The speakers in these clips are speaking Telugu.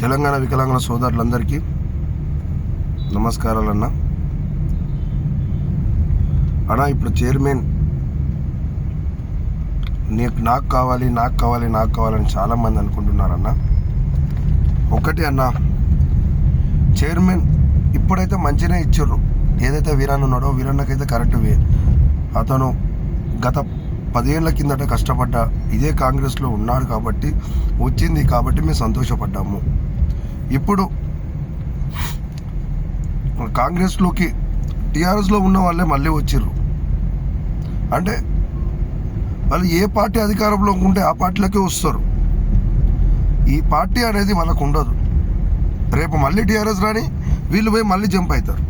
తెలంగాణ వికలాంగుల సోదరులందరికీ నమస్కారాలన్నా. అన్నా, ఇప్పుడు చైర్మన్ నాకు కావాలని చాలామంది అనుకుంటున్నారన్నా. ఒకటి అన్నా, చైర్మన్ ఇప్పుడైతే మంచిగానే ఇచ్చారు. ఏదైతే వీరన్న ఉన్నాడో వీరన్నకైతే కరెక్ట్ అతను గత 10 ఏళ్ల కిందట కష్టపడ్డ ఇదే కాంగ్రెస్లో ఉన్నాడు కాబట్టి వచ్చింది కాబట్టి మేము సంతోషపడ్డాము. ఇప్పుడు కాంగ్రెస్లోకి టీఆర్ఎస్లో ఉన్న వాళ్ళే మళ్ళీ వచ్చిర్రు. అంటే వాళ్ళు ఏ పార్టీ అధికారంలో ఉంటే ఆ పార్టీలకే వస్తారు. ఈ పార్టీ అనేది వాళ్ళకు ఉండదు. రేపు మళ్ళీ టీఆర్ఎస్ రాని వీళ్ళు పోయి మళ్ళీ జంప్ అవుతారు.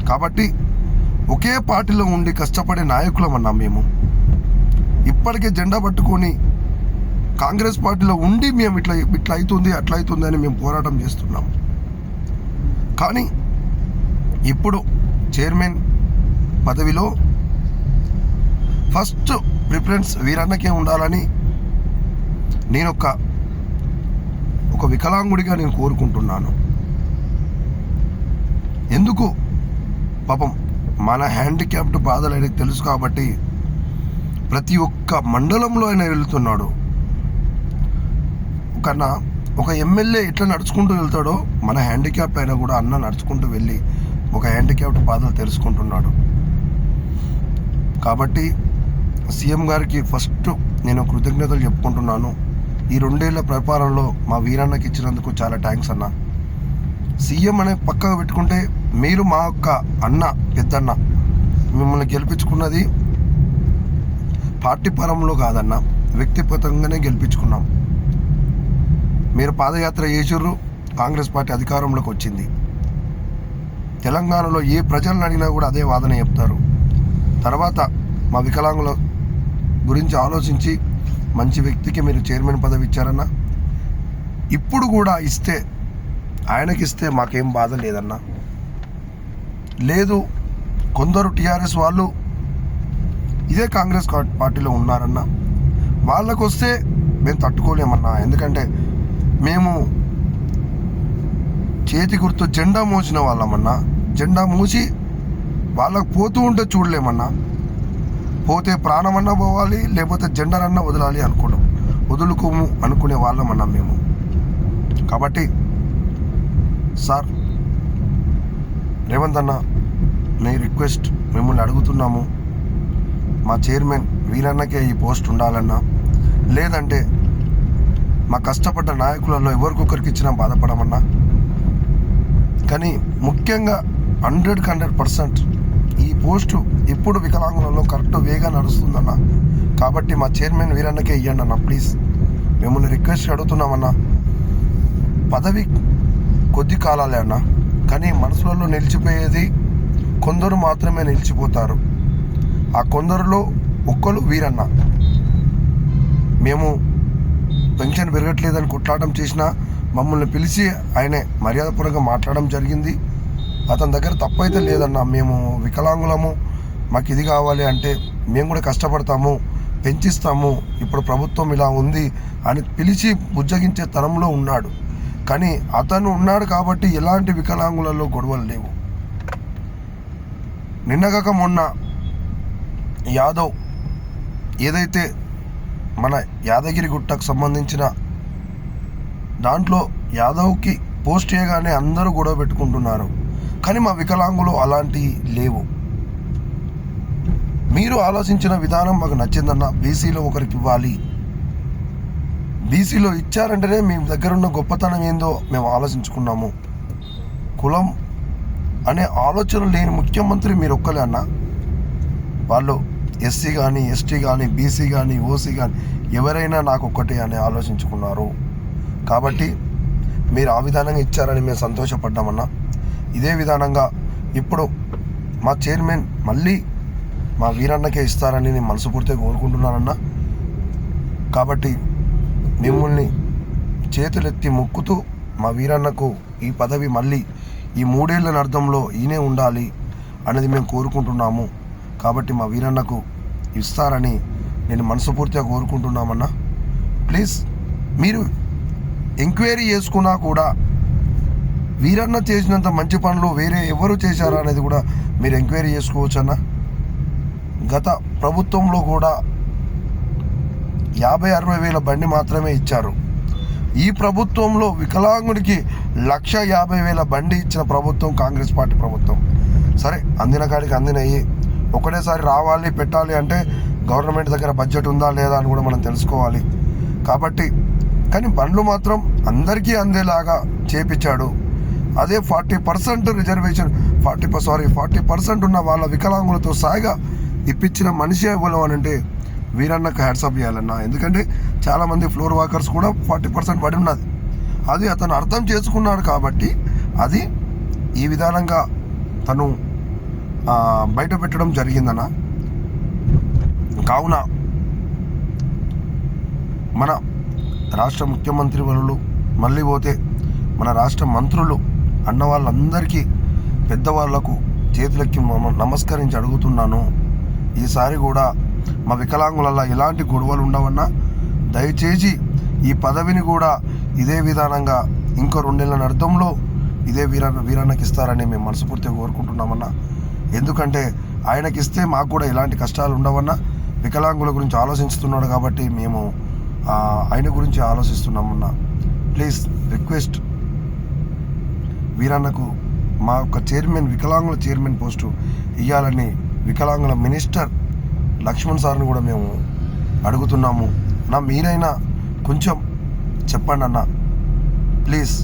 కాబట్టి ఒకే పార్టీలో ఉండి కష్టపడే నాయకులం అన్నా మేము. ఇప్పటికే జెండా పట్టుకొని కాంగ్రెస్ పార్టీలో ఉండి మేము ఇట్లా అవుతుంది అట్లా అవుతుంది అని మేము పోరాటం చేస్తున్నాం. కానీ ఇప్పుడు చైర్మన్ పదవిలో ఫస్ట్ ప్రిఫరెన్స్ వీరన్నకే ఉండాలని నేను ఒక వికలాంగుడిగా నేను కోరుకుంటున్నాను. ఎందుకు పాపం మన హ్యాండిక్యాప్డ్ బాధలు అనేది తెలుసు కాబట్టి ప్రతి ఒక్క మండలంలో ఆయన వెళ్తున్నాడు. ఒక ఎమ్మెల్యే ఎట్లా నడుచుకుంటూ వెళ్తాడో మన హ్యాండిక్యాప్ అయినా కూడా అన్న నడుచుకుంటూ వెళ్ళి ఒక హ్యాండిక్యాప్డ్ బాధలు తెలుసుకుంటున్నాడు. కాబట్టి సీఎం గారికి ఫస్ట్ నేను కృతజ్ఞతలు చెప్పుకుంటున్నాను. ఈ 2 ఏళ్ల పరిపాలనలో మా వీరన్నకి ఇచ్చినందుకు చాలా థ్యాంక్స్ అన్న. సీఎం అనే పక్కగా పెట్టుకుంటే మీరు మా యొక్క అన్న, పెద్దన్న, మిమ్మల్ని గెలిపించుకున్నది పార్టీ పరంలో కాదన్న, వ్యక్తిగతంగానే గెలిపించుకున్నాం. మీరు పాదయాత్ర చేసిర్రు, కాంగ్రెస్ పార్టీ అధికారంలోకి వచ్చింది. తెలంగాణలో ఏ ప్రజలను అడిగినా కూడా అదే వాదన చెప్తారు. తర్వాత మా వికలాంగుల గురించి ఆలోచించి మంచి వ్యక్తికి మీరు చైర్మన్ పదవి ఇచ్చారన్న. ఇప్పుడు కూడా ఆయనకిస్తే మాకేం బాధ లేదన్నా. లేదు, కొందరు టీఆర్ఎస్ వాళ్ళు ఇదే కాంగ్రెస్ పార్టీలో ఉన్నారన్న, వాళ్ళకు వస్తే మేము తట్టుకోలేమన్నా. ఎందుకంటే మేము చేతి గుర్తు జెండా మోసిన వాళ్ళమన్నా. జెండా మూసి వాళ్ళకు పోతూ ఉంటే చూడలేమన్నా. పోతే ప్రాణమన్నా పోవాలి, లేకపోతే జెండానన్నా వదలాలి వదులుకోము అనుకునే వాళ్ళమన్నా మేము. కాబట్టి సార్ రేవంత్ అన్న, నీ రిక్వెస్ట్ మిమ్మల్ని అడుగుతున్నాము, మా చైర్మన్ వీరన్నకే ఈ పోస్ట్ ఉండాలన్నా. లేదంటే మా కష్టపడ్డ నాయకులలో ఎవరికొకరికి ఇచ్చినా బాధపడమన్నా. కానీ ముఖ్యంగా 100% ఈ పోస్టు ఇప్పుడు వికలాంగులలో కరెక్ట్ వేగా నడుస్తుందన్న. కాబట్టి మా చైర్మన్ వీరన్నకే ఇవ్వండి అన్న, ప్లీజ్. మిమ్మల్ని రిక్వెస్ట్ అడుగుతున్నామన్నా. పదవి కొద్ది కాలాలే అన్న, కానీ మనసులలో నిలిచిపోయేది కొందరు మాత్రమే నిలిచిపోతారు. ఆ కొందరులో ఒక్కరు వీరన్న. మేము పెన్షన్ పెరగట్లేదని కొట్లాటం చేసినా మమ్మల్ని పిలిచి ఆయనే మర్యాదపూర్వకంగా మాట్లాడడం జరిగింది. అతని దగ్గర తప్పైతే లేదన్న. మేము వికలాంగులము, మాకు ఇది కావాలి అంటే మేము కూడా కష్టపడతాము, పెంచిస్తాము, ఇప్పుడు ప్రభుత్వం ఇలా ఉంది అని పిలిచి బుజ్జగించే తరంలో ఉన్నాడు. కానీ అతను ఉన్నాడు కాబట్టి ఎలాంటి వికలాంగులలో గొడవలు లేవు. నిన్నగాక మొన్న యాదవ్ ఏదైతే మన యాదగిరి గుట్టకు సంబంధించిన దాంట్లో యాదవ్కి పోస్ట్ చేయగానే అందరూ గొడవ పెట్టుకుంటున్నారు. కానీ మా వికలాంగులు అలాంటివి లేవు. మీరు ఆలోచించిన విధానం మాకు నచ్చిందన్న. బీసీలో ఒకరికి ఇవ్వాలి, బీసీలో ఇచ్చారంటేనే మీ దగ్గర ఉన్న గొప్పతనం ఏందో మేము ఆలోచించుకున్నాము. కులం అనే ఆలోచన లేని ముఖ్యమంత్రి మీరు ఒక్కలే అన్న. వాళ్ళు ఎస్సీ కానీ, ఎస్టీ కానీ, బీసీ కానీ, ఓసీ కానీ ఎవరైనా నాకు ఒక్కటే అని ఆలోచించుకున్నారు. కాబట్టి మీరు ఆ విధానంగా ఇచ్చారని మేము సంతోషపడ్డామన్నా. ఇదే విధానంగా ఇప్పుడు మా చైర్మన్ మళ్ళీ మా వీరన్నకే ఇస్తారని నేను మనస్ఫూర్తిగా కోరుకుంటున్నానన్నా. కాబట్టి మిమ్మల్ని చేతులెత్తి మొక్కుతూ మా వీరన్నకు ఈ పదవి మళ్ళీ ఈ 3 ఏళ్ల అర్థంలో ఈయనే ఉండాలి అనేది మేము కోరుకుంటున్నాము. కాబట్టి మా వీరన్నకు ఇస్తారని నేను మనస్ఫూర్తిగా కోరుకుంటున్నామన్నా. ప్లీజ్ మీరు ఎంక్వైరీ చేసుకున్నా కూడా వీరన్న చేసినంత మంచి పనులు వేరే ఎవరు చేశారా అనేది కూడా మీరు ఎంక్వైరీ చేసుకోవచ్చు అన్న. గత ప్రభుత్వంలో కూడా 50-60 వేల బండి మాత్రమే ఇచ్చారు. ఈ ప్రభుత్వంలో వికలాంగుడికి 1,50,000 బండి ఇచ్చిన ప్రభుత్వం కాంగ్రెస్ పార్టీ ప్రభుత్వం. సరే, అందిన కాడికి అందినవి ఒకటేసారి రావాలి పెట్టాలి అంటే గవర్నమెంట్ దగ్గర బడ్జెట్ ఉందా లేదా అని కూడా మనం తెలుసుకోవాలి. కాబట్టి కానీ బండ్లు మాత్రం అందరికీ అందేలాగా చేపించాడు. అదే 40% రిజర్వేషన్ 40% ఉన్న వాళ్ళ వికలాంగులతో సాయిగా ఇప్పించిన మనిషి ఎవరు అని అంటే వీరన్నకు హ్యాట్సాప్ చేయాలన్నా. ఎందుకంటే చాలామంది ఫ్లోర్ వాకర్స్ కూడా 40% పడి ఉన్నది. అది అతను అర్థం చేసుకున్నాడు కాబట్టి అది ఈ విధానంగా తను బయట పెట్టడం జరిగిందన్న. కావున మన రాష్ట్ర ముఖ్యమంత్రి వర్యులు మళ్ళీ పోతే మన రాష్ట్ర మంత్రులు అన్న వాళ్ళందరికీ పెద్దవాళ్లకు చేతులెక్కి నమస్కరించి అడుగుతున్నాను, ఈసారి కూడా మా వికలాంగులలో ఎలాంటి గొడవలు ఉండవన్నా దయచేసి ఈ పదవిని కూడా ఇదే విధానంగా ఇంకో 2 నెలల అర్థంలో ఇదే వీరన్నకి ఇస్తారని మేము మనస్ఫూర్తిగా కోరుకుంటున్నామన్నా. ఎందుకంటే ఆయనకి ఇస్తే మాకు కూడా ఎలాంటి కష్టాలు ఉండవన్నా. వికలాంగుల గురించి ఆలోచిస్తున్నాడు కాబట్టి మేము ఆయన గురించి ఆలోచిస్తున్నామన్నా. ప్లీజ్ రిక్వెస్ట్, వీరన్నకు మా యొక్క చైర్మన్ వికలాంగుల చైర్మన్ పోస్టు ఇవ్వాలని వికలాంగుల మినిస్టర్ లక్ష్మణ్ సార్ని కూడా మేము అడుగుతున్నాము. మీరైనా కొంచెం చెప్పండి అన్న, ప్లీజ్.